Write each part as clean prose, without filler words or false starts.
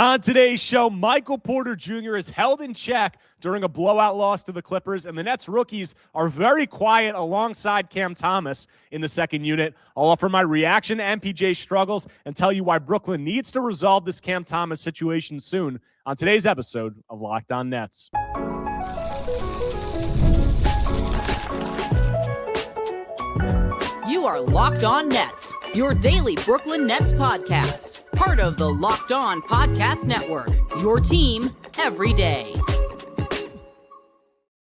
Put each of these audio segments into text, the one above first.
On today's show, Michael Porter Jr. is held in check during a blowout loss to the Clippers, and the Nets rookies are very quiet alongside Cam Thomas in the second unit. I'll offer my reaction to MPJ's struggles and tell you why Brooklyn needs to resolve this Cam Thomas situation soon on today's episode of Locked On Nets. You are Locked On Nets, your daily Brooklyn Nets podcast. Part of the Locked On Podcast Network, your team every day.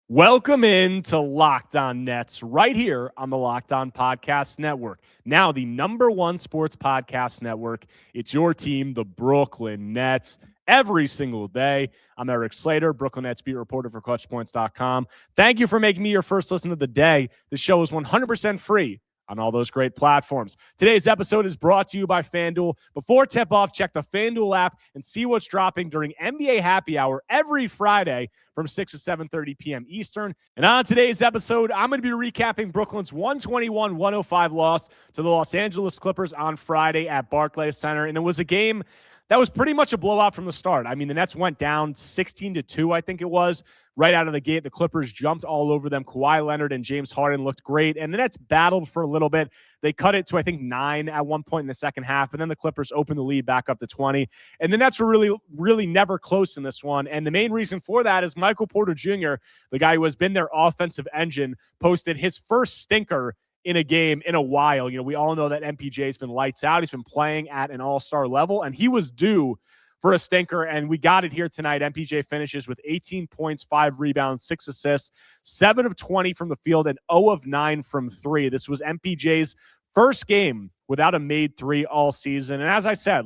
Welcome in to Locked On Nets right here on the Locked On Podcast Network. Now the #1 sports podcast network. It's your team, the Brooklyn Nets, every single day. I'm Erik Slater, Brooklyn Nets beat reporter for ClutchPoints.com. Thank you for making me your first listen of the day. The show is 100% free on all those great platforms. Today's episode is brought to you by FanDuel. Before tip-off, check the FanDuel app and see what's dropping during NBA Happy Hour every Friday from 6 to 7:30 p.m. Eastern. And on today's episode, I'm going to be recapping Brooklyn's 121-105 loss to the Los Angeles Clippers on Friday at Barclays Center. And it was a game that was pretty much a blowout from the start. I mean, the Nets went down 16-2, I think it was. Right out of the gate, the Clippers jumped all over them. Kawhi Leonard and James Harden looked great, and the Nets battled for a little bit. They cut it to, I think, 9 at one point in the second half, and then the Clippers opened the lead back up to 20. And the Nets were really never close in this one. And the main reason for that is Michael Porter Jr., the guy who has been their offensive engine, posted his first stinker in a game in a while. You know, we all know that MPJ's been lights out. He's been playing at an all-star level, and he was due for a stinker, and we got it here tonight. MPJ finishes with 18 points, 5 rebounds, 6 assists, 7 of 20 from the field, and 0 of 9 from 3. This was MPJ's first game without a made 3 all season. And as I said,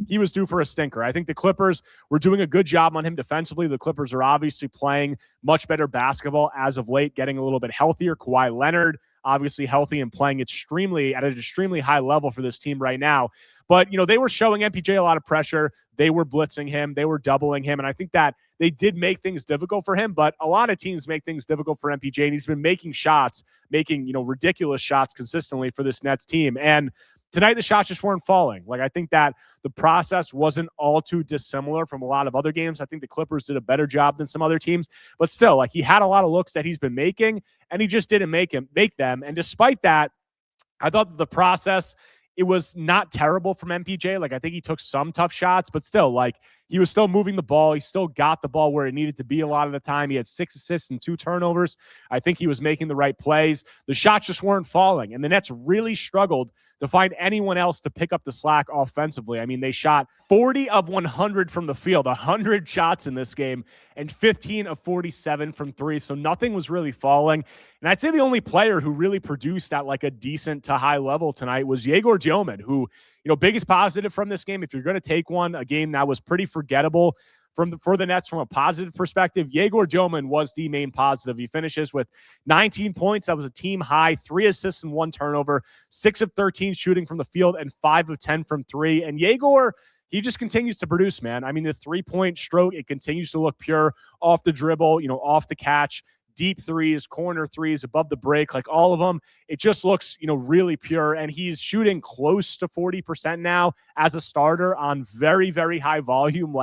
he was due for a stinker. I think the Clippers were doing a good job on him defensively. The Clippers are obviously playing much better basketball as of late, getting a little bit healthier. Kawhi Leonard, obviously healthy and playing at an extremely high level for this team right now. But, you know, they were showing MPJ a lot of pressure. They were blitzing him. They were doubling him. And I think that they did make things difficult for him. But a lot of teams make things difficult for MPJ. And he's been making ridiculous shots consistently for this Nets team. And tonight, the shots just weren't falling. I think that the process wasn't all too dissimilar from a lot of other games. I think the Clippers did a better job than some other teams. But still, he had a lot of looks that he's been making, and he just didn't make them. And despite that, I thought that the process, it was not terrible from MPJ. I think he took some tough shots, but still, he was still moving the ball. He still got the ball where it needed to be a lot of the time. He had 6 assists and 2 turnovers. I think he was making the right plays. The shots just weren't falling, and the Nets really struggled to find anyone else to pick up the slack offensively. I mean, they shot 40 of 100 from the field, 100 shots in this game, and 15 of 47 from 3. So nothing was really falling. And I'd say the only player who really produced at a decent to high level tonight was Jaoor Gman, who, biggest positive from this game, if you're going to take one, a game that was pretty forgettable for the Nets from a positive perspective, Jaoor Gman was the main positive. He finishes with 19 points. That was a team high, 3 assists and 1 turnover, 6 of 13 shooting from the field, and 5 of 10 from 3. And Jaoor, he just continues to produce, man. I mean, the 3-point stroke, it continues to look pure off the dribble, off the catch, deep threes, corner threes, above the break, all of them. It just looks, really pure. And he's shooting close to 40% now as a starter on very, very high volume,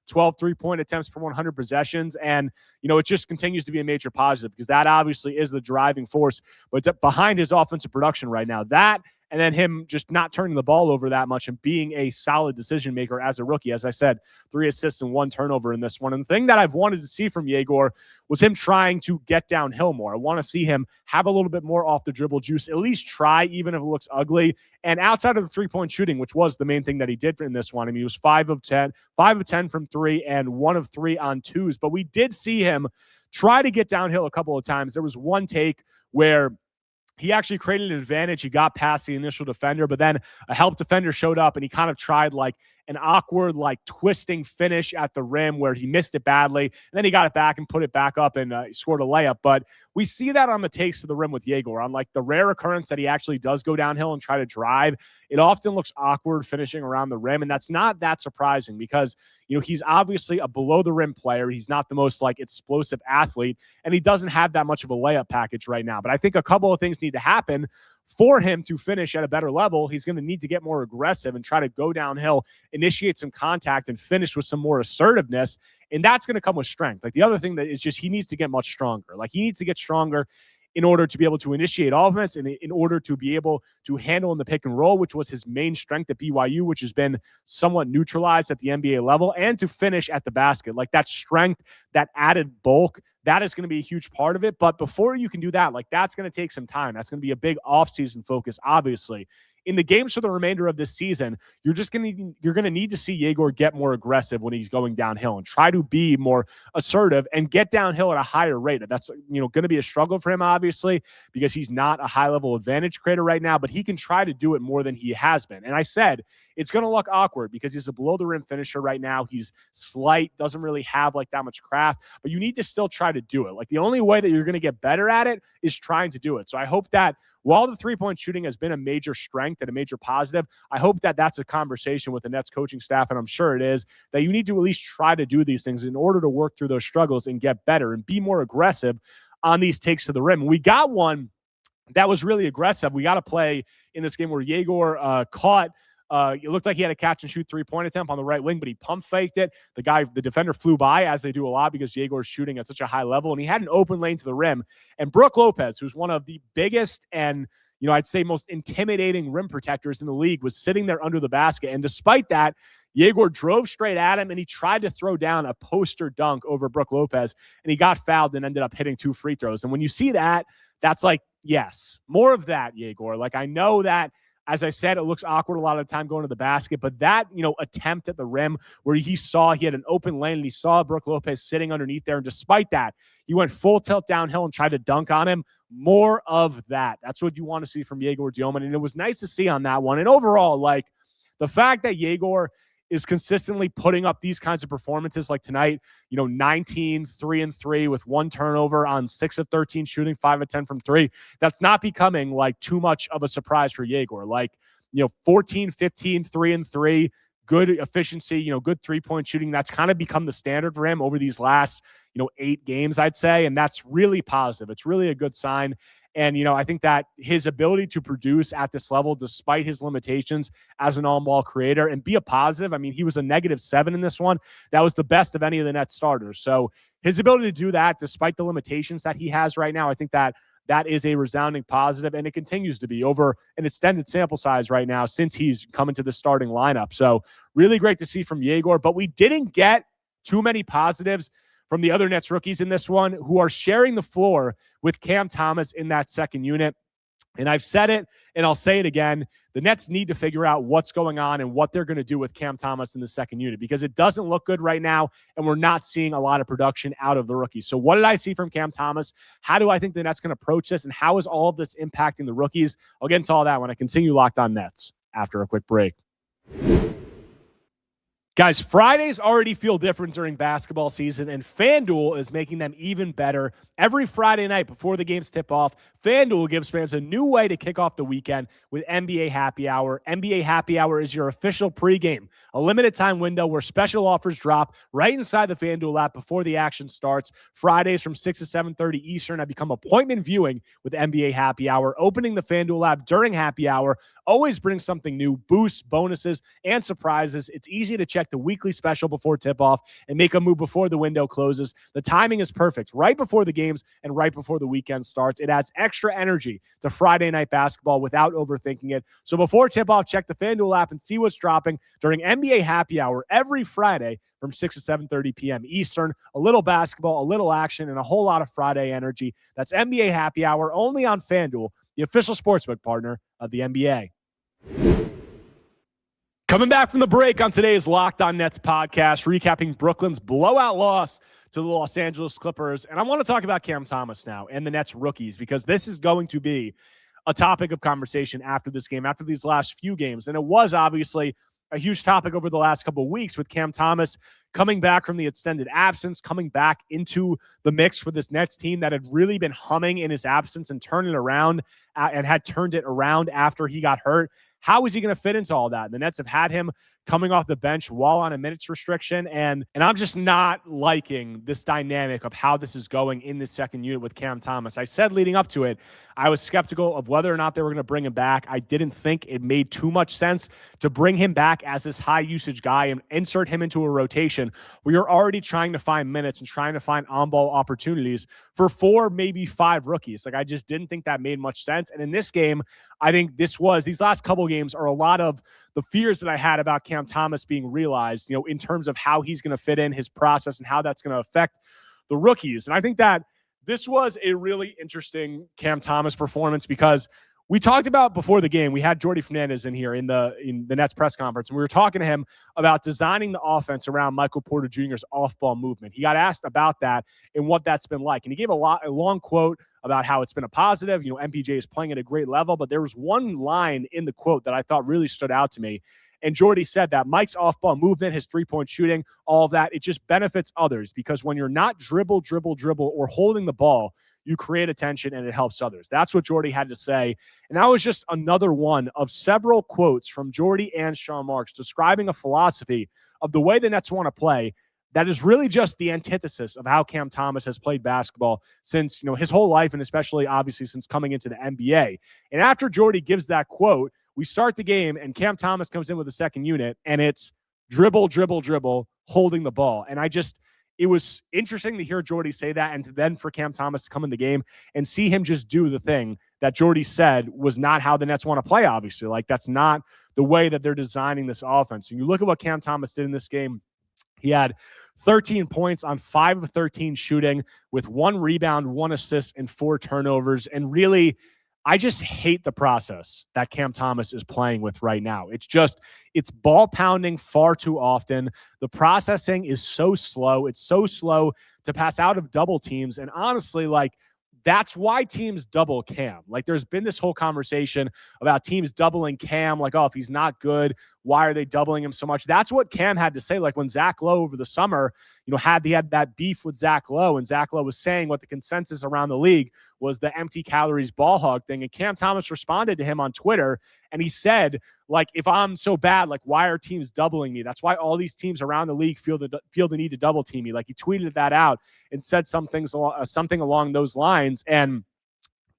12 3-point attempts per 100 possessions. And, it just continues to be a major positive because that obviously is the driving force. But behind his offensive production right now, that and then him just not turning the ball over that much and being a solid decision maker as a rookie. As I said, 3 assists and 1 turnover in this one. And the thing that I've wanted to see from Jaoor was him trying to get downhill more. I want to see him have a little bit more off the dribble juice, at least try, even if it looks ugly. And outside of the 3-point shooting, which was the main thing that he did in this one, I mean, he was 5 of 10 from 3 and 1 of 3 on 2s. But we did see him try to get downhill a couple of times. There was one take where he actually created an advantage. He got past the initial defender, but then a help defender showed up and he kind of tried an awkward, twisting finish at the rim where he missed it badly. And then he got it back and put it back up and scored a layup. But we see that on the takes to the rim with Jaoor. On the rare occurrence that he actually does go downhill and try to drive, it often looks awkward finishing around the rim. And that's not that surprising because, he's obviously a below the rim player. He's not the most explosive athlete, and he doesn't have that much of a layup package right now. But I think a couple of things need to happen for him to finish at a better level, he's going to need to get more aggressive and try to go downhill, initiate some contact, and finish with some more assertiveness. And that's going to come with strength. Like, the other thing that is just, he needs to get much stronger. Like, he needs to get stronger in order to be able to initiate offense and in order to be able to handle in the pick and roll, which was his main strength at BYU, which has been somewhat neutralized at the NBA level, and to finish at the basket. Like, that strength, that added bulk, that is going to be a huge part of it. But before you can do that, like, that's going to take some time. That's going to be a big offseason focus, obviously. In the games for the remainder of this season, you're going to need to see Jaoor get more aggressive when he's going downhill and try to be more assertive and get downhill at a higher rate. That's going to be a struggle for him, obviously, because he's not a high-level advantage creator right now, but he can try to do it more than he has been. And I said it's going to look awkward because he's a below-the-rim finisher right now. He's slight, doesn't really have like that much craft, but you need to still try to do it. Like, the only way that you're going to get better at it is trying to do it. So I hope that while the three-point shooting has been a major strength and a major positive, I hope that that's a conversation with the Nets coaching staff, and I'm sure it is, that you need to at least try to do these things in order to work through those struggles and get better and be more aggressive on these takes to the rim. We got one that was really aggressive. We got to play in this game where Jaoor caught it looked like he had a catch-and-shoot three-point attempt on the right wing, but he pump-faked it. The defender flew by, as they do a lot because Jaoor's shooting at such a high level, and he had an open lane to the rim. And Brook Lopez, who's one of the biggest and, I'd say most intimidating rim protectors in the league, was sitting there under the basket. And despite that, Jaoor drove straight at him, and he tried to throw down a poster dunk over Brook Lopez, and he got fouled and ended up hitting 2 free throws. And when you see that, that's like, yes, more of that, Jaoor. Like, I know that, as I said, it looks awkward a lot of the time going to the basket, but that, attempt at the rim where he had an open lane and he saw Brook Lopez sitting underneath there, and despite that, he went full tilt downhill and tried to dunk on him. More of that. That's what you want to see from Jaoor Gman, and it was nice to see on that one. And overall, like, the fact that Jaoor is consistently putting up these kinds of performances like tonight, 19, 3-3 with 1 turnover on 6 of 13 shooting, 5 of 10 from 3. That's not becoming like too much of a surprise for Jaoor. Like, 14, 15, 3-3, good efficiency, good 3-point shooting. That's kind of become the standard for him over these last, 8 games, I'd say. And that's really positive. It's really a good sign. And, I think that his ability to produce at this level, despite his limitations as an on-ball creator, and be a positive. I mean, he was a -7 in this one. That was the best of any of the Nets starters. So his ability to do that, despite the limitations that he has right now, I think that is a resounding positive, and it continues to be over an extended sample size right now since he's come into the starting lineup. So really great to see from Jaoor, but we didn't get too many positives from the other Nets rookies in this one who are sharing the floor with Cam Thomas in that second unit. And I've said it, and I'll say it again. The Nets need to figure out what's going on and what they're going to do with Cam Thomas in the second unit, because it doesn't look good right now, and we're not seeing a lot of production out of the rookies. So what did I see from Cam Thomas? How do I think the Nets can approach this, and how is all of this impacting the rookies? I'll get into all that when I continue Locked On Nets after a quick break. Guys, Fridays already feel different during basketball season, and FanDuel is making them even better. Every Friday night before the games tip off, FanDuel gives fans a new way to kick off the weekend with NBA Happy Hour. NBA Happy Hour is your official pregame, a limited time window where special offers drop right inside the FanDuel app before the action starts. Fridays from 6 to 7:30 Eastern have become appointment viewing with NBA Happy Hour. Opening the FanDuel app during Happy Hour always brings something new, boosts, bonuses, and surprises. It's easy to check the weekly special before tip-off and make a move before the window closes. The timing is perfect, right before the games and right before the weekend starts. It adds extra energy to Friday night basketball without overthinking it. So before tip-off, check the FanDuel app and see what's dropping during NBA Happy Hour every Friday from 6 to 7:30 p.m. Eastern. A little basketball, a little action, and a whole lot of Friday energy. That's NBA Happy Hour only on FanDuel, the official sportsbook partner of the NBA. Coming back from the break on today's Locked On Nets podcast, recapping Brooklyn's blowout loss to the Los Angeles Clippers. And I want to talk about Cam Thomas now and the Nets rookies, because this is going to be a topic of conversation after this game, after these last few games. And it was obviously a huge topic over the last couple of weeks with Cam Thomas coming back from the extended absence, coming back into the mix for this Nets team that had really been humming in his absence and turning it around and had turned it around after he got hurt. How is he going to fit into all that? The Nets have had him coming off the bench while on a minutes restriction. And I'm just not liking this dynamic of how this is going in this second unit with Cam Thomas. I said leading up to it, I was skeptical of whether or not they were going to bring him back. I didn't think it made too much sense to bring him back as this high usage guy and insert him into a rotation where you're already trying to find minutes and trying to find on-ball opportunities for 4, maybe 5 rookies. Like, I just didn't think that made much sense. And in this game, I think these last couple games are a lot of the fears that I had about Cam Thomas being realized, in terms of how he's going to fit in his process and how that's going to affect the rookies. And I think that this was a really interesting Cam Thomas performance because we talked about before the game, we had Jordy Fernandez in here in the Nets press conference, and we were talking to him about designing the offense around Michael Porter Jr.'s off-ball movement. He got asked about that and what that's been like. And he gave a long quote about how it's been a positive. MPJ is playing at a great level, but there was one line in the quote that I thought really stood out to me. And Jordy said that Mike's off-ball movement, his three-point shooting, all of that, it just benefits others because when you're not dribble, or holding the ball, you create attention and it helps others. That's what Jordy had to say. And that was just another one of several quotes from Jordy and Sean Marks describing a philosophy of the way the Nets want to play that is really just the antithesis of how Cam Thomas has played basketball since, his whole life, and especially obviously since coming into the NBA. And after Jordy gives that quote, we start the game and Cam Thomas comes in with the second unit and it's dribble, holding the ball. And it was interesting to hear Jordy say that and then for Cam Thomas to come in the game and see him just do the thing that Jordy said was not how the Nets want to play, obviously. Like, that's not the way that they're designing this offense. And you look at what Cam Thomas did in this game. He had 13 points on 5 of 13 shooting with 1 rebound, 1 assist, and 4 turnovers. And really, I just hate the process that Cam Thomas is playing with right now. It's ball pounding far too often. The processing is so slow. It's so slow to pass out of double teams. And honestly, that's why teams double Cam. There's been this whole conversation about teams doubling Cam. If he's not good, why are they doubling him so much? That's what Cam had to say. When Zach Lowe over the summer, he had that beef with Zach Lowe, and Zach Lowe was saying what the consensus around the league was the empty calories ball hog thing. And Cam Thomas responded to him on Twitter, and he said, if I'm so bad, why are teams doubling me? That's why all these teams around the league feel the need to double team me. He tweeted that out and said something along those lines. And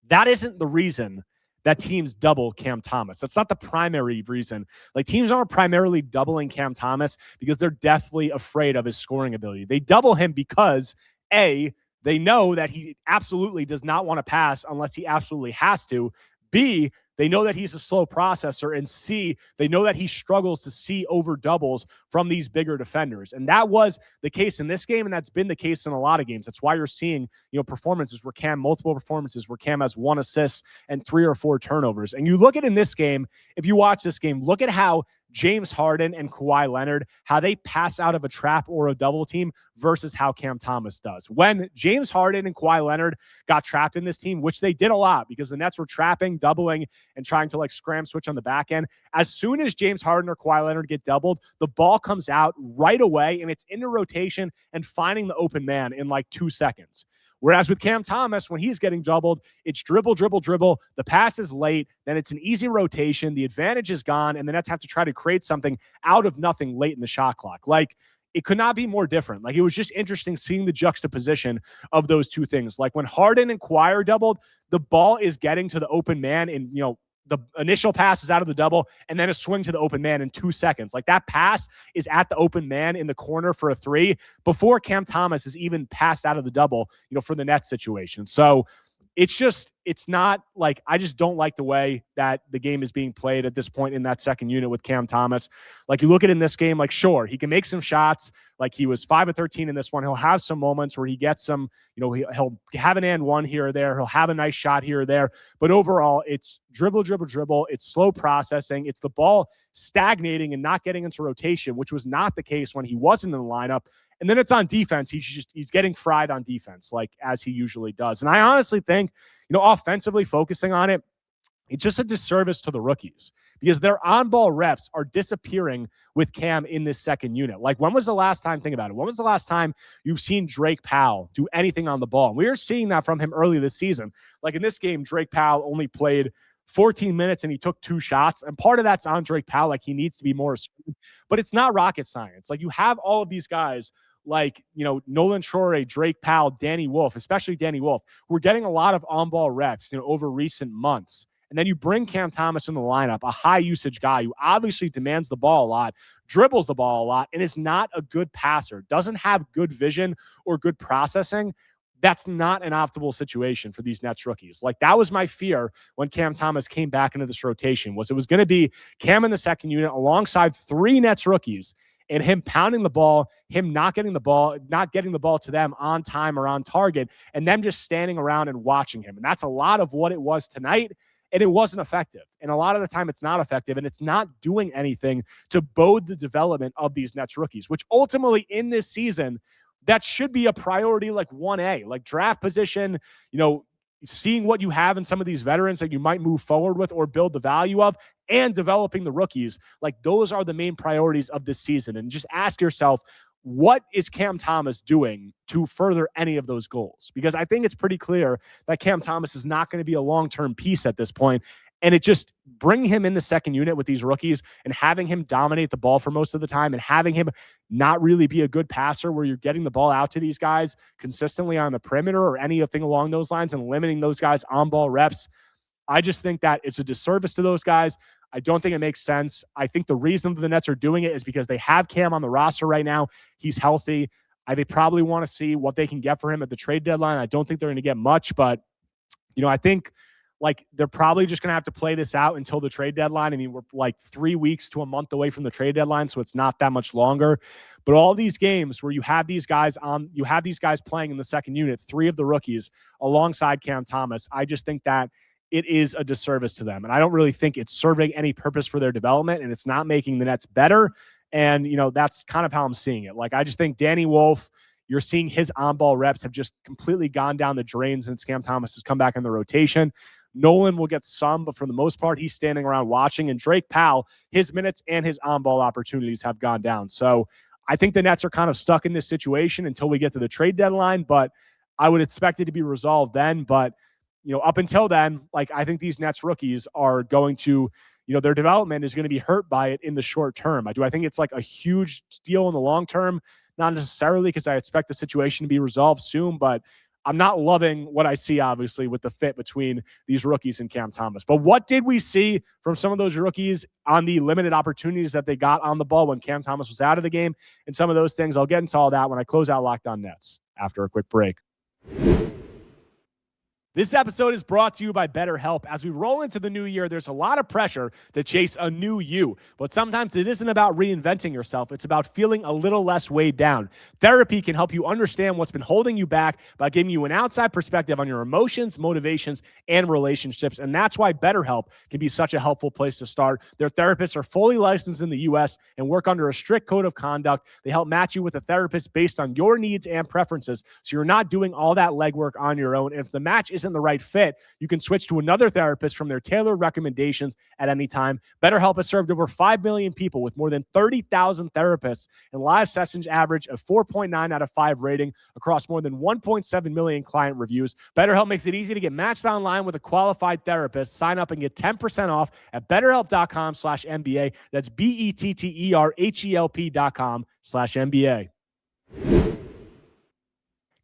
that isn't the reason that teams double Cam Thomas. That's not the primary reason. Teams aren't primarily doubling Cam Thomas because they're deathly afraid of his scoring ability. They double him because, A, they know that he absolutely does not want to pass unless he absolutely has to. B, they know that he's a slow processor. And C, they know that he struggles to see over doubles from these bigger defenders. And that was the case in this game, and that's been the case in a lot of games. That's why you're seeing, multiple performances where Cam has 1 assist and 3 or 4 turnovers. And you look at in this game, if you watch this game, look at how James Harden and Kawhi Leonard, how they pass out of a trap or a double team versus how Cam Thomas does. When James Harden and Kawhi Leonard got trapped in this team, which they did a lot because the Nets were trapping, doubling, and trying to scram switch on the back end, as soon as James Harden or Kawhi Leonard get doubled, the ball comes out right away and it's into rotation and finding the open man in 2 seconds. Whereas with Cam Thomas, when he's getting doubled, it's dribble. The pass is late. Then it's an easy rotation. The advantage is gone. And the Nets have to try to create something out of nothing late in the shot clock. It could not be more different. It was just interesting seeing the juxtaposition of those two things. When Harden and Kawhi are doubled, the ball is getting to the open man in, the initial pass is out of the double and then a swing to the open man in 2 seconds. That pass is at the open man in the corner for a 3 before Cam Thomas is even passed out of the double, for the Nets situation. So it's not I just don't like the way that the game is being played at this point in that second unit with Cam Thomas. You look at in this game, sure, he can make some shots. He was 5 of 13 in this one. He'll have some moments where he gets some, he'll have an and one here or there. He'll have a nice shot here or there. But overall, it's dribble. It's slow processing. It's the ball stagnating and not getting into rotation, which was not the case when he wasn't in the lineup. And then it's on defense. He's getting fried on defense, as he usually does. And I honestly think, offensively focusing on it, it's just a disservice to the rookies because their on-ball reps are disappearing with Cam in this second unit. When was the last time, think about it, when was the last time you've seen Drake Powell do anything on the ball? And we are seeing that from him early this season. In this game, Drake Powell only played 14 minutes and he took 2 shots. And part of that's on Drake Powell. Like, he needs to be more assertive, but it's not rocket science. Like, you have all of these guys like, Nolan Shore, Drake Powell, Danny Wolf, especially Danny Wolf, who are getting a lot of on-ball reps, over recent months. And then you bring Cam Thomas in the lineup, a high-usage guy who obviously demands the ball a lot, dribbles the ball a lot, and is not a good passer, doesn't have good vision or good processing. That's not an optimal situation for these Nets rookies. Like, that was my fear when Cam Thomas came back into this rotation, was it was going to be Cam in the second unit alongside 3 Nets rookies, and him pounding the ball, him not getting the ball to them on time or on target, and them just standing around and watching him. And that's a lot of what it was tonight, and it wasn't effective. And a lot of the time it's not effective, and it's not doing anything to bode the development of these Nets rookies, which ultimately in this season, that should be a priority like 1A, like draft position, seeing what you have in some of these veterans that you might move forward with or build the value of, and developing the rookies. Like, those are the main priorities of this season. And just ask yourself, what is Cam Thomas doing to further any of those goals? Because I think it's pretty clear that Cam Thomas is not going to be a long-term piece at this point. And it just bring him in the second unit with these rookies and having him dominate the ball for most of the time and having him not really be a good passer where you're getting the ball out to these guys consistently on the perimeter or anything along those lines and limiting those guys on ball reps. I just think that it's a disservice to those guys. I don't think it makes sense. I think the reason the Nets are doing it is because they have Cam on the roster right now. He's healthy. They probably want to see what they can get for him at the trade deadline. I don't think they're going to get much, but I think like they're probably just going to have to play this out until the trade deadline. I mean, we're like 3 weeks to a month away from the trade deadline, so it's not that much longer. But all these games where you have these guys playing in the second unit, 3 of the rookies alongside Cam Thomas, I just think that it is a disservice to them. And I don't really think it's serving any purpose for their development, and it's not making the Nets better. And, that's kind of how I'm seeing it. Like, I just think Danny Wolf, you're seeing his on-ball reps have just completely gone down the drain since Cam Thomas has come back in the rotation. Nolan will get some, but for the most part, he's standing around watching. And Drake Powell, his minutes and his on-ball opportunities have gone down. So I think the Nets are kind of stuck in this situation until we get to the trade deadline, but I would expect it to be resolved then. But, up until then, like, I think these Nets rookies are going to, their development is going to be hurt by it in the short term. I think it's like a huge deal in the long term, not necessarily because I expect the situation to be resolved soon, but I'm not loving what I see, obviously, with the fit between these rookies and Cam Thomas. But what did we see from some of those rookies on the limited opportunities that they got on the ball when Cam Thomas was out of the game? And some of those things, I'll get into all that when I close out Locked On Nets after a quick break. This episode is brought to you by BetterHelp. As we roll into the new year, there's a lot of pressure to chase a new you. But sometimes it isn't about reinventing yourself. It's about feeling a little less weighed down. Therapy can help you understand what's been holding you back by giving you an outside perspective on your emotions, motivations, and relationships. And that's why BetterHelp can be such a helpful place to start. Their therapists are fully licensed in the U.S. and work under a strict code of conduct. They help match you with a therapist based on your needs and preferences, so you're not doing all that legwork on your own. And if the match isn't the right fit, you can switch to another therapist from their tailored recommendations at any time. BetterHelp has served over 5 million people with more than 30,000 therapists, and live sessions average a 4.9 out of 5 rating across more than 1.7 million client reviews. BetterHelp makes it easy to get matched online with a qualified therapist. Sign up and get 10% off at betterhelp.com/NBA. That's BETTERHELP.com/NBA.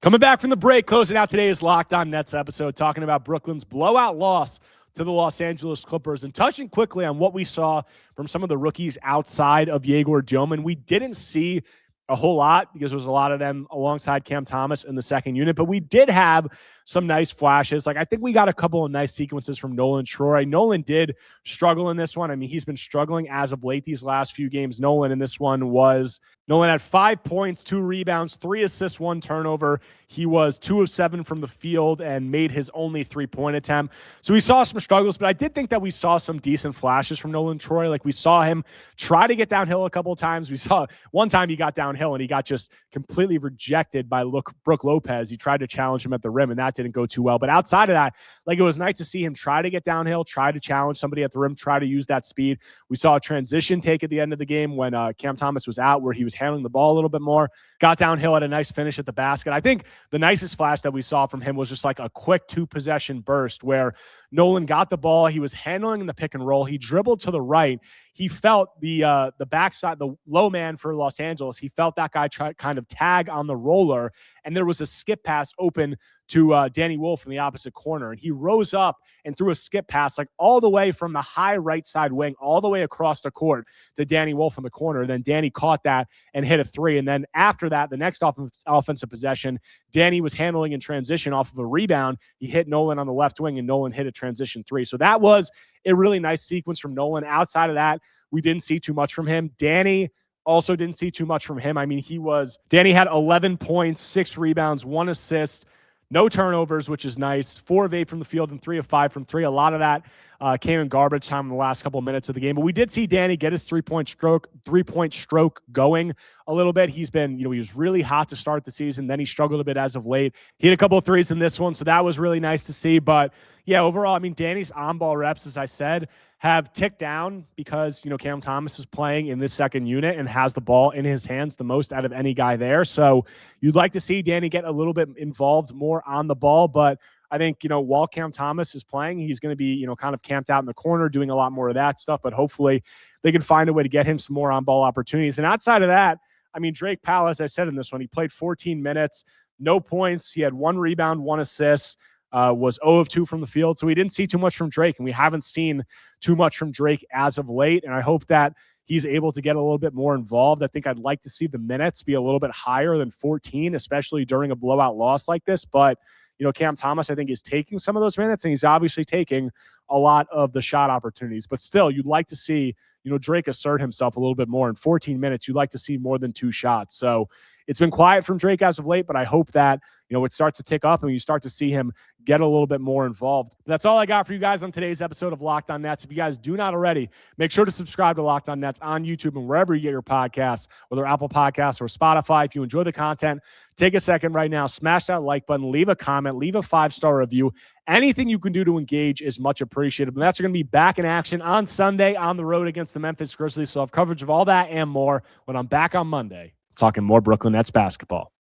Coming back from the break, closing out today's Locked On Nets episode, talking about Brooklyn's blowout loss to the Los Angeles Clippers and touching quickly on what we saw from some of the rookies outside of Jaoor Gman. We didn't see a whole lot because there was a lot of them alongside Cam Thomas in the second unit, but we did have some nice flashes. Like, I think we got a couple of nice sequences from Nolan Troy. Nolan did struggle in this one. I mean, he's been struggling as of late these last few games. Nolan had 5 points, 2 rebounds, 3 assists, 1 turnover. He was 2 of 7 from the field and made his only 3-point attempt. So we saw some struggles, but I did think that we saw some decent flashes from Nolan Troy. Like, we saw him try to get downhill a couple of times. We saw one time he got downhill and he got just completely rejected by Brook Lopez. He tried to challenge him at the rim, and that didn't go too well. But outside of that, like, it was nice to see him try to get downhill, try to challenge somebody at the rim, try to use that speed. We saw a transition take at the end of the game when Cam Thomas was out, where he was handling the ball a little bit more, got downhill at a nice finish at the basket. I think the nicest flash that we saw from him was just like a quick 2-possession burst where Nolan got the ball. He was handling the pick and roll. He dribbled to the right. He felt the backside, the low man for Los Angeles. He felt that guy kind of tag on the roller, and there was a skip pass open to Danny Wolf in the opposite corner. And he rose up and threw a skip pass like all the way from the high right side wing, all the way across the court to Danny Wolf in the corner. And then Danny caught that and hit a three. And then after that, the next offensive possession, Danny was handling in transition off of a rebound. He hit Nolan on the left wing, and Nolan hit a transition three. So that was a really nice sequence from Nolan. Outside of that, we didn't see too much from him. Danny also didn't see too much from him. I mean, Danny had 11 points, 6 rebounds, 1 assist, no turnovers, which is nice. 4 of 8 from the field and 3 of 5 from 3. A lot of that came in garbage time in the last couple of minutes of the game. But we did see Danny get his three-point stroke going a little bit. He's been, he was really hot to start the season. Then he struggled a bit as of late. He had a couple of threes in this one, so that was really nice to see. But yeah, overall, I mean, Danny's on-ball reps, as I said, have ticked down because, Cam Thomas is playing in this second unit and has the ball in his hands the most out of any guy there. So you'd like to see Danny get a little bit involved more on the ball. But I think, while Cam Thomas is playing, he's going to be, kind of camped out in the corner doing a lot more of that stuff. But hopefully they can find a way to get him some more on-ball opportunities. And outside of that, I mean, Drake Powell, as I said in this one, he played 14 minutes, no points. He had 1 rebound, 1 assist. Was 0 of 2 from the field. So we didn't see too much from Drake, and we haven't seen too much from Drake as of late. And I hope that he's able to get a little bit more involved. I think I'd like to see the minutes be a little bit higher than 14, especially during a blowout loss like this. But, Cam Thomas, I think, is taking some of those minutes, and he's obviously taking a lot of the shot opportunities. But still, you'd like to see, Drake assert himself a little bit more. In 14 minutes, you'd like to see more than 2 shots. So it's been quiet from Drake as of late, but I hope that, it starts to tick up and you start to see him get a little bit more involved. That's all I got for you guys on today's episode of Locked On Nets. If you guys do not already, make sure to subscribe to Locked On Nets on YouTube and wherever you get your podcasts, whether Apple Podcasts or Spotify. If you enjoy the content, take a second right now, smash that like button, leave a comment, leave a 5-star review. Anything you can do to engage is much appreciated. The Nets are going to be back in action on Sunday on the road against the Memphis Grizzlies. So I'll have coverage of all that and more when I'm back on Monday talking more Brooklyn Nets basketball.